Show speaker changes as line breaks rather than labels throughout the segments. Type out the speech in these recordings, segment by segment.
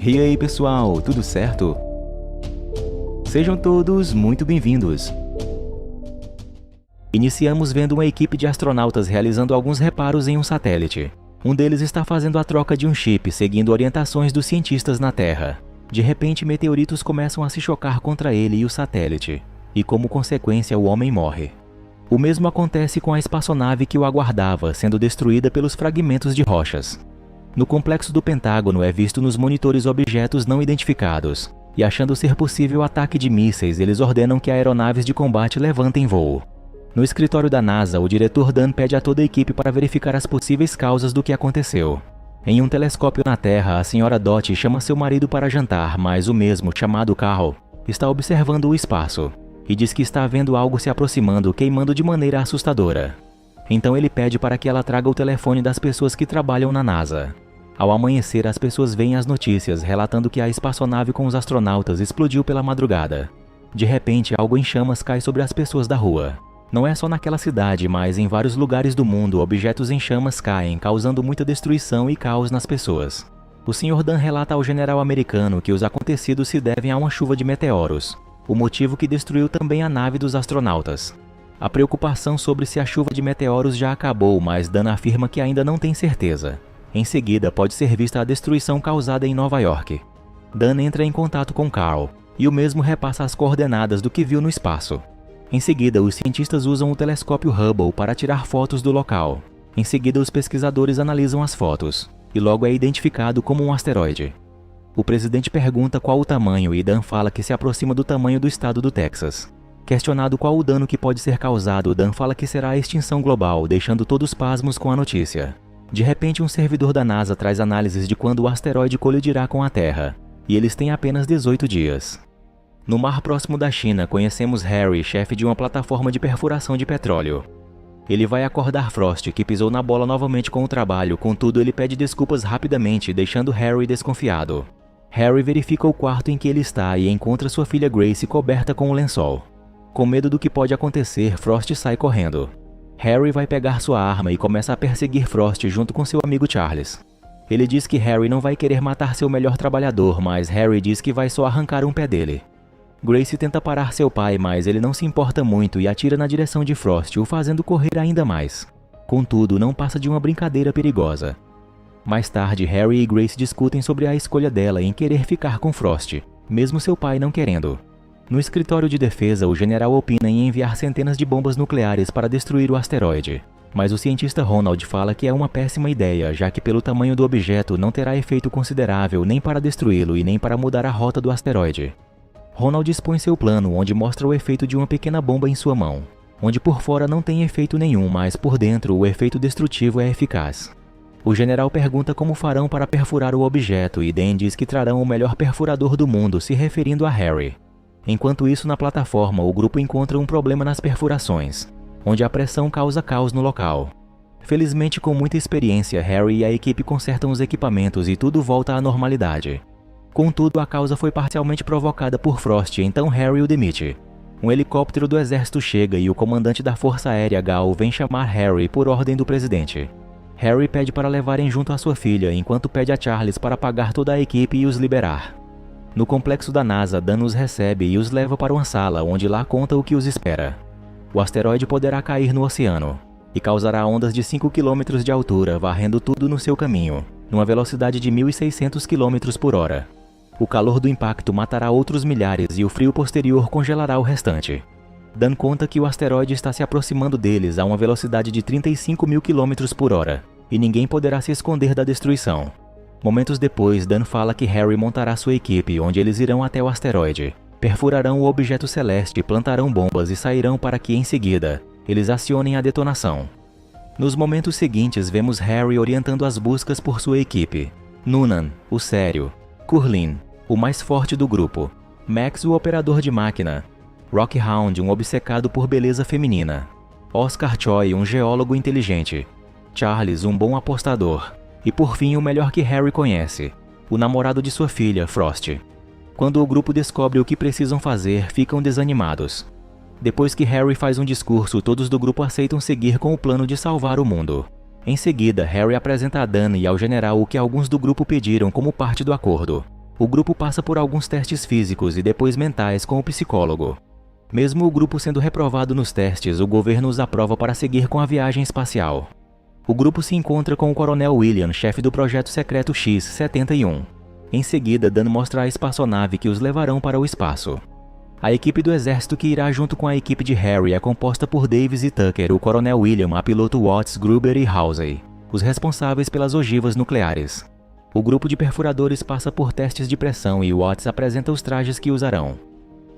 E aí pessoal, tudo certo? Sejam todos muito bem-vindos. Iniciamos vendo uma equipe de astronautas realizando alguns reparos em um satélite. Um deles está fazendo a troca de um chip seguindo orientações dos cientistas na Terra. De repente, meteoritos começam a se chocar contra ele e o satélite, e como consequência o homem morre. O mesmo acontece com a espaçonave que o aguardava, sendo destruída pelos fragmentos de rochas. No complexo do Pentágono é visto nos monitores objetos não identificados, e achando ser possível ataque de mísseis, eles ordenam que aeronaves de combate levantem voo. No escritório da NASA, o diretor Dan pede a toda a equipe para verificar as possíveis causas do que aconteceu. Em um telescópio na Terra, a senhora Dottie chama seu marido para jantar, mas o mesmo, chamado Carl, está observando o espaço, e diz que está vendo algo se aproximando, queimando de maneira assustadora. Então ele pede para que ela traga o telefone das pessoas que trabalham na NASA. Ao amanhecer, as pessoas veem as notícias relatando que a espaçonave com os astronautas explodiu pela madrugada. De repente, algo em chamas cai sobre as pessoas da rua. Não é só naquela cidade, mas em vários lugares do mundo, objetos em chamas caem, causando muita destruição e caos nas pessoas. O Sr. Dan relata ao general americano que os acontecidos se devem a uma chuva de meteoros, o motivo que destruiu também a nave dos astronautas. A preocupação sobre se a chuva de meteoros já acabou, mas Dan afirma que ainda não tem certeza. Em seguida, pode ser vista a destruição causada em Nova York. Dan entra em contato com Carl, e o mesmo repassa as coordenadas do que viu no espaço. Em seguida, os cientistas usam o telescópio Hubble para tirar fotos do local. Em seguida, os pesquisadores analisam as fotos, e logo é identificado como um asteroide. O presidente pergunta qual o tamanho e Dan fala que se aproxima do tamanho do estado do Texas. Questionado qual o dano que pode ser causado, Dan fala que será a extinção global, deixando todos pasmos com a notícia. De repente, um servidor da NASA traz análises de quando o asteroide colidirá com a Terra, e eles têm apenas 18 dias. No mar próximo da China, conhecemos Harry, chefe de uma plataforma de perfuração de petróleo. Ele vai acordar Frost, que pisou na bola novamente com o trabalho, contudo ele pede desculpas rapidamente, deixando Harry desconfiado. Harry verifica o quarto em que ele está e encontra sua filha Grace coberta com um lençol. Com medo do que pode acontecer, Frost sai correndo. Harry vai pegar sua arma e começa a perseguir Frost junto com seu amigo Charles. Ele diz que Harry não vai querer matar seu melhor trabalhador, mas Harry diz que vai só arrancar um pé dele. Grace tenta parar seu pai, mas ele não se importa muito e atira na direção de Frost, o fazendo correr ainda mais. Contudo, não passa de uma brincadeira perigosa. Mais tarde, Harry e Grace discutem sobre a escolha dela em querer ficar com Frost, mesmo seu pai não querendo. No escritório de defesa, o general opina em enviar centenas de bombas nucleares para destruir o asteroide. Mas o cientista Ronald fala que é uma péssima ideia, já que pelo tamanho do objeto não terá efeito considerável nem para destruí-lo e nem para mudar a rota do asteroide. Ronald expõe seu plano, onde mostra o efeito de uma pequena bomba em sua mão, onde por fora não tem efeito nenhum, mas por dentro o efeito destrutivo é eficaz. O general pergunta como farão para perfurar o objeto e Dan diz que trarão o melhor perfurador do mundo, se referindo a Harry. Enquanto isso, na plataforma, o grupo encontra um problema nas perfurações, onde a pressão causa caos no local. Felizmente, com muita experiência, Harry e a equipe consertam os equipamentos e tudo volta à normalidade. Contudo, a causa foi parcialmente provocada por Frost, então Harry o demite. Um helicóptero do exército chega e o comandante da Força Aérea Gal vem chamar Harry por ordem do presidente. Harry pede para levarem junto a sua filha, enquanto pede a Charles para pagar toda a equipe e os liberar. No complexo da NASA, Dan os recebe e os leva para uma sala, onde lá conta o que os espera. O asteroide poderá cair no oceano, e causará ondas de 5 km de altura, varrendo tudo no seu caminho, numa velocidade de 1.600 km por hora. O calor do impacto matará outros milhares e o frio posterior congelará o restante. Dan conta que o asteroide está se aproximando deles a uma velocidade de 35.000 km por hora, e ninguém poderá se esconder da destruição. Momentos depois, Dan fala que Harry montará sua equipe, onde eles irão até o asteroide, perfurarão o objeto celeste, plantarão bombas e sairão para que, em seguida, eles acionem a detonação. Nos momentos seguintes, vemos Harry orientando as buscas por sua equipe. Noonan, o sério. Curlin, o mais forte do grupo. Max, o operador de máquina. Rockhound, um obcecado por beleza feminina. Oscar Choi, um geólogo inteligente. Charles, um bom apostador. E por fim, o melhor que Harry conhece, o namorado de sua filha, Frost. Quando o grupo descobre o que precisam fazer, ficam desanimados. Depois que Harry faz um discurso, todos do grupo aceitam seguir com o plano de salvar o mundo. Em seguida, Harry apresenta a Dan e ao general o que alguns do grupo pediram como parte do acordo. O grupo passa por alguns testes físicos e depois mentais com o psicólogo. Mesmo o grupo sendo reprovado nos testes, o governo os aprova para seguir com a viagem espacial. O grupo se encontra com o Coronel William, chefe do Projeto Secreto X-71. Em seguida, Dan mostra a espaçonave que os levarão para o espaço. A equipe do exército que irá junto com a equipe de Harry é composta por Davis e Tucker, o Coronel William, a piloto Watts, Gruber e Halsey, os responsáveis pelas ogivas nucleares. O grupo de perfuradores passa por testes de pressão e Watts apresenta os trajes que usarão.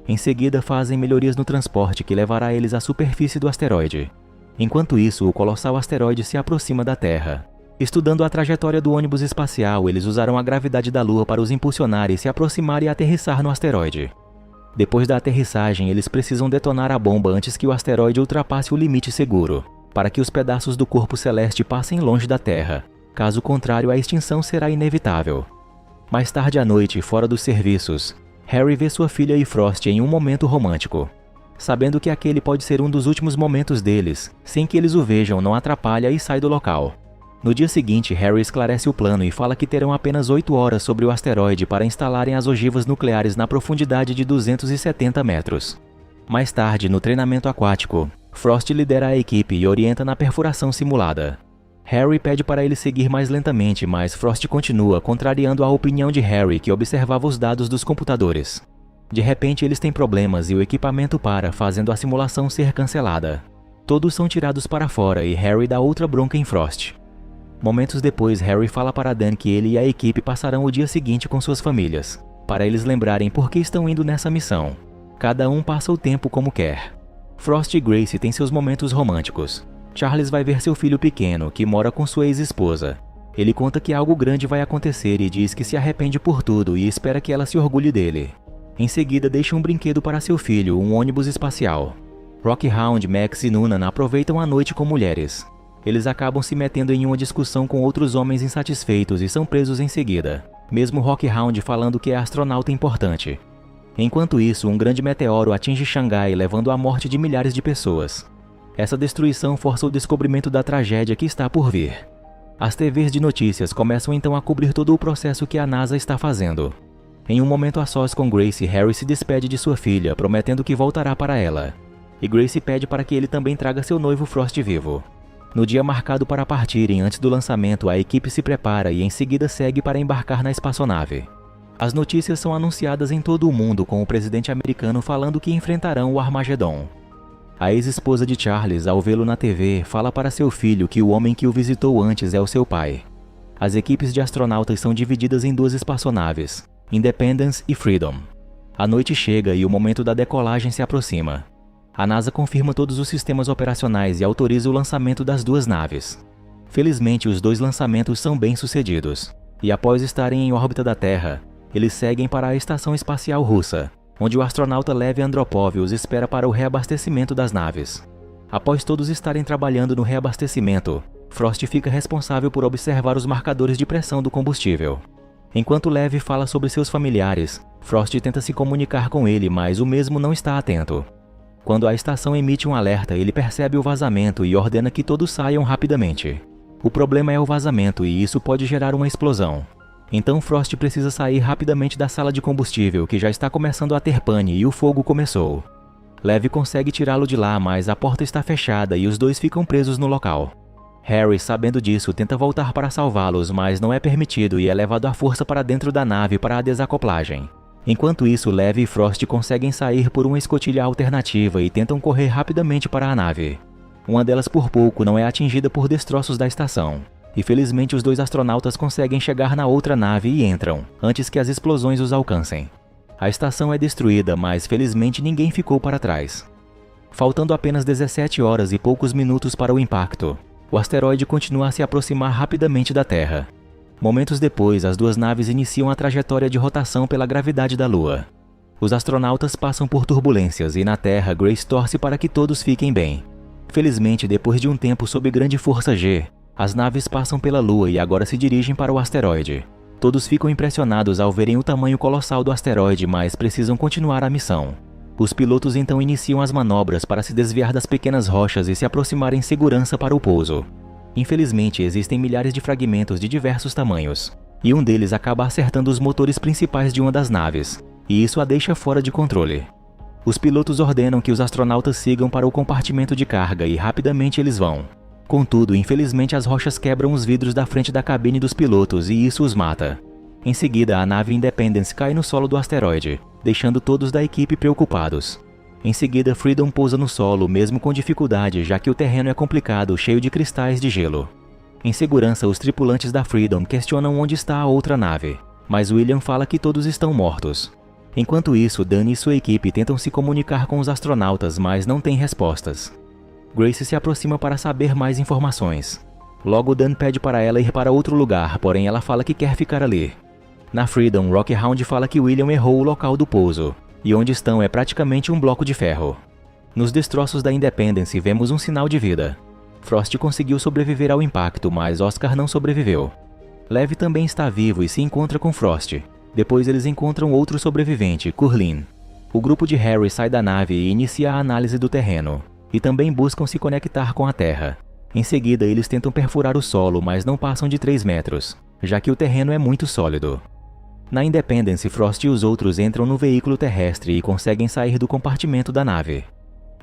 Em seguida, fazem melhorias no transporte que levará eles à superfície do asteroide. Enquanto isso, o colossal asteroide se aproxima da Terra. Estudando a trajetória do ônibus espacial, eles usarão a gravidade da Lua para os impulsionar e se aproximar e aterrissar no asteroide. Depois da aterrissagem, eles precisam detonar a bomba antes que o asteroide ultrapasse o limite seguro, para que os pedaços do corpo celeste passem longe da Terra. Caso contrário, a extinção será inevitável. Mais tarde à noite, fora dos serviços, Harry vê sua filha e Frost em um momento romântico. Sabendo que aquele pode ser um dos últimos momentos deles, sem que eles o vejam, não atrapalha e sai do local. No dia seguinte, Harry esclarece o plano e fala que terão apenas 8 horas sobre o asteroide para instalarem as ogivas nucleares na profundidade de 270 metros. Mais tarde, no treinamento aquático, Frost lidera a equipe e orienta na perfuração simulada. Harry pede para ele seguir mais lentamente, mas Frost continua, contrariando a opinião de Harry, que observava os dados dos computadores. De repente, eles têm problemas e o equipamento para, fazendo a simulação ser cancelada. Todos são tirados para fora e Harry dá outra bronca em Frost. Momentos depois, Harry fala para Dan que ele e a equipe passarão o dia seguinte com suas famílias, para eles lembrarem por que estão indo nessa missão. Cada um passa o tempo como quer. Frost e Grace têm seus momentos românticos. Charles vai ver seu filho pequeno, que mora com sua ex-esposa. Ele conta que algo grande vai acontecer e diz que se arrepende por tudo e espera que ela se orgulhe dele. Em seguida, deixa um brinquedo para seu filho, um ônibus espacial. Rockhound, Max e Noonan aproveitam a noite com mulheres. Eles acabam se metendo em uma discussão com outros homens insatisfeitos e são presos em seguida, mesmo Rockhound falando que é astronauta importante. Enquanto isso, um grande meteoro atinge Xangai, levando à morte de milhares de pessoas. Essa destruição força o descobrimento da tragédia que está por vir. As TVs de notícias começam então a cobrir todo o processo que a NASA está fazendo. Em um momento a sós com Grace, Harry se despede de sua filha, prometendo que voltará para ela. E Grace pede para que ele também traga seu noivo Frost vivo. No dia marcado para partirem antes do lançamento, a equipe se prepara e em seguida segue para embarcar na espaçonave. As notícias são anunciadas em todo o mundo, com o presidente americano falando que enfrentarão o Armagedon. A ex-esposa de Charles, ao vê-lo na TV, fala para seu filho que o homem que o visitou antes é o seu pai. As equipes de astronautas são divididas em 2 espaçonaves, Independence e Freedom. A noite chega e o momento da decolagem se aproxima. A NASA confirma todos os sistemas operacionais e autoriza o lançamento das 2 naves. Felizmente, os 2 lançamentos são bem-sucedidos, e após estarem em órbita da Terra, eles seguem para a Estação Espacial Russa, onde o astronauta Lev Andropov os espera para o reabastecimento das naves. Após todos estarem trabalhando no reabastecimento, Frost fica responsável por observar os marcadores de pressão do combustível. Enquanto Lev fala sobre seus familiares, Frost tenta se comunicar com ele, mas o mesmo não está atento. Quando a estação emite um alerta, ele percebe o vazamento e ordena que todos saiam rapidamente. O problema é o vazamento e isso pode gerar uma explosão. Então Frost precisa sair rapidamente da sala de combustível, que já está começando a ter pane e o fogo começou. Lev consegue tirá-lo de lá, mas a porta está fechada e os 2 ficam presos no local. Harry, sabendo disso, tenta voltar para salvá-los, mas não é permitido e é levado à força para dentro da nave para a desacoplagem. Enquanto isso, Lev e Frost conseguem sair por uma escotilha alternativa e tentam correr rapidamente para a nave. Uma delas por pouco não é atingida por destroços da estação. E felizmente os 2 astronautas conseguem chegar na outra nave e entram, antes que as explosões os alcancem. A estação é destruída, mas felizmente ninguém ficou para trás. Faltando apenas 17 horas e poucos minutos para o impacto, o asteroide continua a se aproximar rapidamente da Terra. Momentos depois, as 2 naves iniciam a trajetória de rotação pela gravidade da Lua. Os astronautas passam por turbulências e na Terra, Grace torce para que todos fiquem bem. Felizmente, depois de um tempo sob grande força G, as naves passam pela Lua e agora se dirigem para o asteroide. Todos ficam impressionados ao verem o tamanho colossal do asteroide, mas precisam continuar a missão. Os pilotos então iniciam as manobras para se desviar das pequenas rochas e se aproximar em segurança para o pouso. Infelizmente, existem milhares de fragmentos de diversos tamanhos. e um deles acaba acertando os motores principais de uma das naves, e isso a deixa fora de controle. Os pilotos ordenam que os astronautas sigam para o compartimento de carga e rapidamente eles vão. Contudo, infelizmente as rochas quebram os vidros da frente da cabine dos pilotos e isso os mata. Em seguida, a nave Independence cai no solo do asteroide, deixando todos da equipe preocupados. Em seguida, Freedom pousa no solo, mesmo com dificuldade, já que o terreno é complicado, cheio de cristais de gelo. Em segurança, os tripulantes da Freedom questionam onde está a outra nave, mas William fala que todos estão mortos. Enquanto isso, Dan e sua equipe tentam se comunicar com os astronautas, mas não têm respostas. Grace se aproxima para saber mais informações. Logo, Dan pede para ela ir para outro lugar, porém ela fala que quer ficar ali. Na Freedom, Rockhound fala que William errou o local do pouso, e onde estão é praticamente um bloco de ferro. Nos destroços da Independence vemos um sinal de vida. Frost conseguiu sobreviver ao impacto, mas Oscar não sobreviveu. Lev também está vivo e se encontra com Frost. Depois eles encontram outro sobrevivente, Curlin. O grupo de Harry sai da nave e inicia a análise do terreno, e também buscam se conectar com a Terra. Em seguida, eles tentam perfurar o solo, mas não passam de 3 metros, já que o terreno é muito sólido. Na Independence, Frost e os outros entram no veículo terrestre e conseguem sair do compartimento da nave.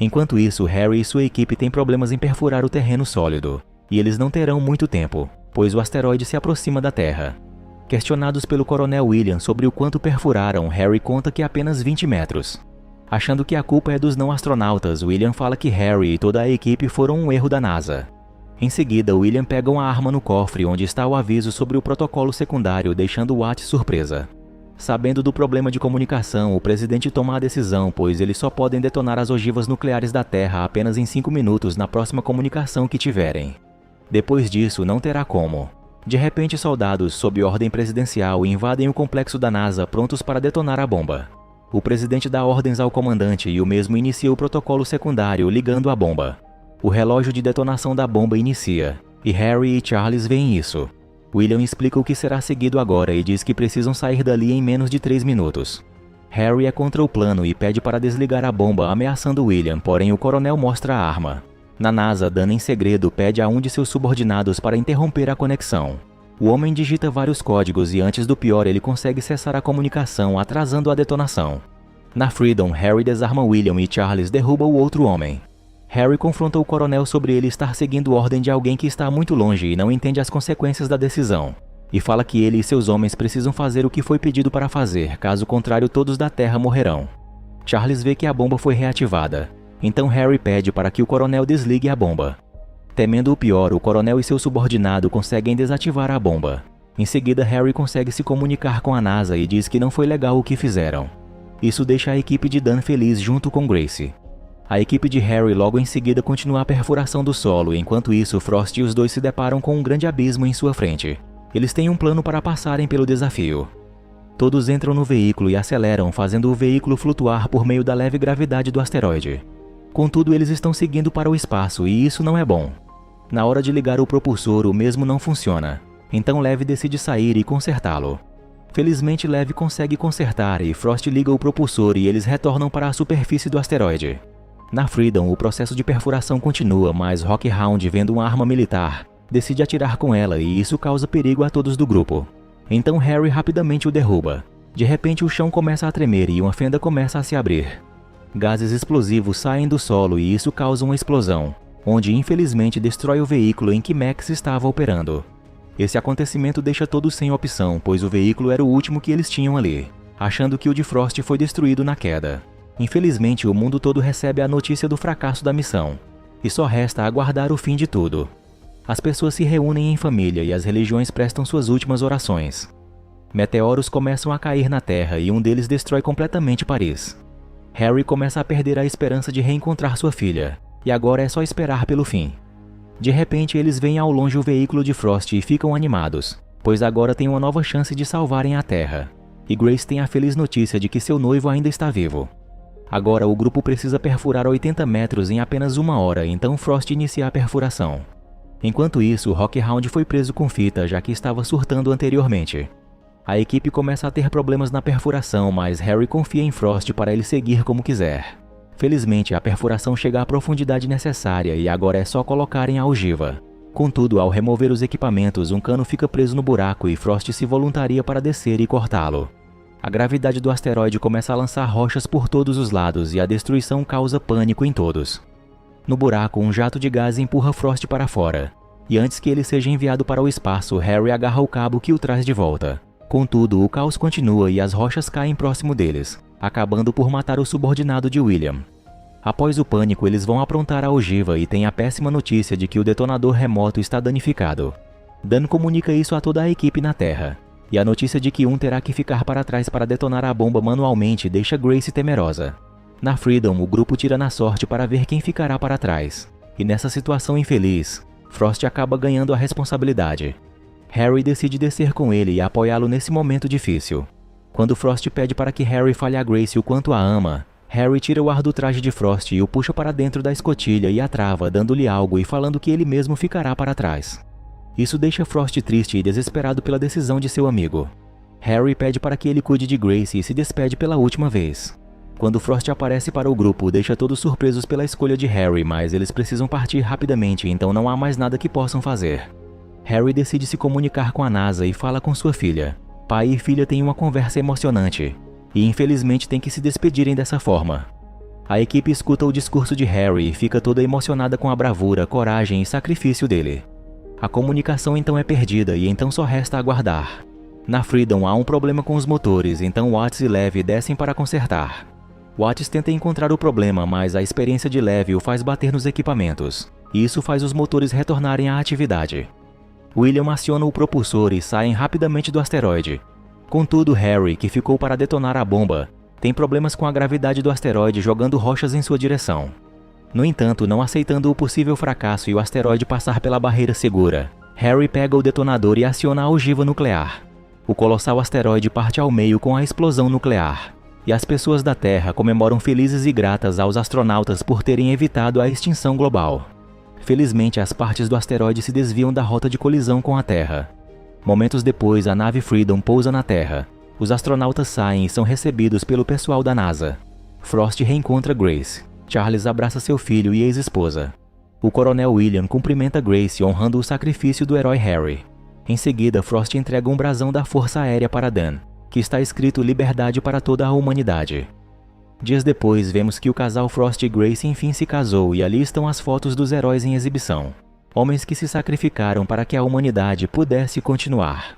Enquanto isso, Harry e sua equipe têm problemas em perfurar o terreno sólido, e eles não terão muito tempo, pois o asteroide se aproxima da Terra. Questionados pelo Coronel William sobre o quanto perfuraram, Harry conta que apenas 20 metros. Achando que a culpa é dos não-astronautas, William fala que Harry e toda a equipe foram um erro da NASA. Em seguida, William pega uma arma no cofre onde está o aviso sobre o protocolo secundário, deixando Watt surpresa. Sabendo do problema de comunicação, o presidente toma a decisão, pois eles só podem detonar as ogivas nucleares da Terra apenas em 5 minutos na próxima comunicação que tiverem. Depois disso, não terá como. De repente, soldados, sob ordem presidencial, invadem o complexo da NASA prontos para detonar a bomba. O presidente dá ordens ao comandante e o mesmo inicia o protocolo secundário ligando a bomba. O relógio de detonação da bomba inicia, e Harry e Charles veem isso. William explica o que será seguido agora e diz que precisam sair dali em menos de 3 minutos. Harry é contra o plano e pede para desligar a bomba, ameaçando William, porém o coronel mostra a arma. Na NASA, Dan em segredo pede a um de seus subordinados para interromper a conexão. O homem digita vários códigos e antes do pior ele consegue cessar a comunicação, atrasando a detonação. Na Freedom, Harry desarma William e Charles derruba o outro homem. Harry confronta o coronel sobre ele estar seguindo ordem de alguém que está muito longe e não entende as consequências da decisão, e fala que ele e seus homens precisam fazer o que foi pedido para fazer, caso contrário todos da Terra morrerão. Charles vê que a bomba foi reativada, então Harry pede para que o coronel desligue a bomba. Temendo o pior, o coronel e seu subordinado conseguem desativar a bomba. Em seguida, Harry consegue se comunicar com a NASA e diz que não foi legal o que fizeram. Isso deixa a equipe de Dan feliz junto com Grace. A equipe de Harry logo em seguida continua a perfuração do solo, enquanto isso Frost e os dois se deparam com um grande abismo em sua frente. Eles têm um plano para passarem pelo desafio. Todos entram no veículo e aceleram, fazendo o veículo flutuar por meio da leve gravidade do asteroide. Contudo, eles estão seguindo para o espaço e isso não é bom. Na hora de ligar o propulsor, o mesmo não funciona. Então Lev decide sair e consertá-lo. Felizmente, Lev consegue consertar e Frost liga o propulsor e eles retornam para a superfície do asteroide. Na Freedom, o processo de perfuração continua, mas Rockhound, vendo uma arma militar, decide atirar com ela e isso causa perigo a todos do grupo. Então Harry rapidamente o derruba. De repente, o chão começa a tremer e uma fenda começa a se abrir. Gases explosivos saem do solo e isso causa uma explosão, onde infelizmente destrói o veículo em que Max estava operando. Esse acontecimento deixa todos sem opção, pois o veículo era o último que eles tinham ali, achando que o de Frost foi destruído na queda. Infelizmente, o mundo todo recebe a notícia do fracasso da missão, e só resta aguardar o fim de tudo. As pessoas se reúnem em família e as religiões prestam suas últimas orações. Meteoros começam a cair na Terra e um deles destrói completamente Paris. Harry começa a perder a esperança de reencontrar sua filha, e agora é só esperar pelo fim. De repente, eles veem ao longe o veículo de Frost e ficam animados, pois agora tem uma nova chance de salvarem a Terra. E Grace tem a feliz notícia de que seu noivo ainda está vivo. Agora o grupo precisa perfurar 80 metros em apenas 1 hora, então Frost inicia a perfuração. Enquanto isso, Rockhound foi preso com fita, já que estava surtando anteriormente. A equipe começa a ter problemas na perfuração, mas Harry confia em Frost para ele seguir como quiser. Felizmente, a perfuração chega à profundidade necessária e agora é só colocarem a ogiva. Contudo, ao remover os equipamentos, um cano fica preso no buraco e Frost se voluntaria para descer e cortá-lo. A gravidade do asteroide começa a lançar rochas por todos os lados e a destruição causa pânico em todos. No buraco, um jato de gás empurra Frost para fora, e antes que ele seja enviado para o espaço, Harry agarra o cabo que o traz de volta. Contudo, o caos continua e as rochas caem próximo deles, acabando por matar o subordinado de William. Após o pânico, eles vão aprontar a ogiva e têm a péssima notícia de que o detonador remoto está danificado. Dan comunica isso a toda a equipe na Terra, e a notícia de que um terá que ficar para trás para detonar a bomba manualmente deixa Grace temerosa. Na Freedom, o grupo tira na sorte para ver quem ficará para trás, e nessa situação infeliz, Frost acaba ganhando a responsabilidade. Harry decide descer com ele e apoiá-lo nesse momento difícil. Quando Frost pede para que Harry fale a Grace o quanto a ama, Harry tira o ar do traje de Frost e o puxa para dentro da escotilha e a trava, dando-lhe algo e falando que ele mesmo ficará para trás. Isso deixa Frost triste e desesperado pela decisão de seu amigo. Harry pede para que ele cuide de Grace e se despede pela última vez. Quando Frost aparece para o grupo, deixa todos surpresos pela escolha de Harry, mas eles precisam partir rapidamente, então não há mais nada que possam fazer. Harry decide se comunicar com a NASA e fala com sua filha. Pai e filha têm uma conversa emocionante, e infelizmente têm que se despedirem dessa forma. A equipe escuta o discurso de Harry e fica toda emocionada com a bravura, coragem e sacrifício dele. A comunicação então é perdida e então só resta aguardar. Na Freedom há um problema com os motores, então Watts e Lev descem para consertar. Watts tenta encontrar o problema, mas a experiência de Lev o faz bater nos equipamentos, e isso faz os motores retornarem à atividade. William aciona o propulsor e saem rapidamente do asteroide. Contudo, Harry, que ficou para detonar a bomba, tem problemas com a gravidade do asteroide jogando rochas em sua direção. No entanto, não aceitando o possível fracasso e o asteroide passar pela barreira segura, Harry pega o detonador e aciona a ogiva nuclear. O colossal asteroide parte ao meio com a explosão nuclear, e as pessoas da Terra comemoram felizes e gratas aos astronautas por terem evitado a extinção global. Felizmente, as partes do asteroide se desviam da rota de colisão com a Terra. Momentos depois, a nave Freedom pousa na Terra. Os astronautas saem e são recebidos pelo pessoal da NASA. Frost reencontra Grace. Charles abraça seu filho e ex-esposa. O coronel William cumprimenta Grace, honrando o sacrifício do herói Harry. Em seguida, Frost entrega um brasão da Força Aérea para Dan, que está escrito Liberdade para toda a humanidade. Dias depois, vemos que o casal Frost e Grace enfim se casou e ali estão as fotos dos heróis em exibição. Homens que se sacrificaram para que a humanidade pudesse continuar.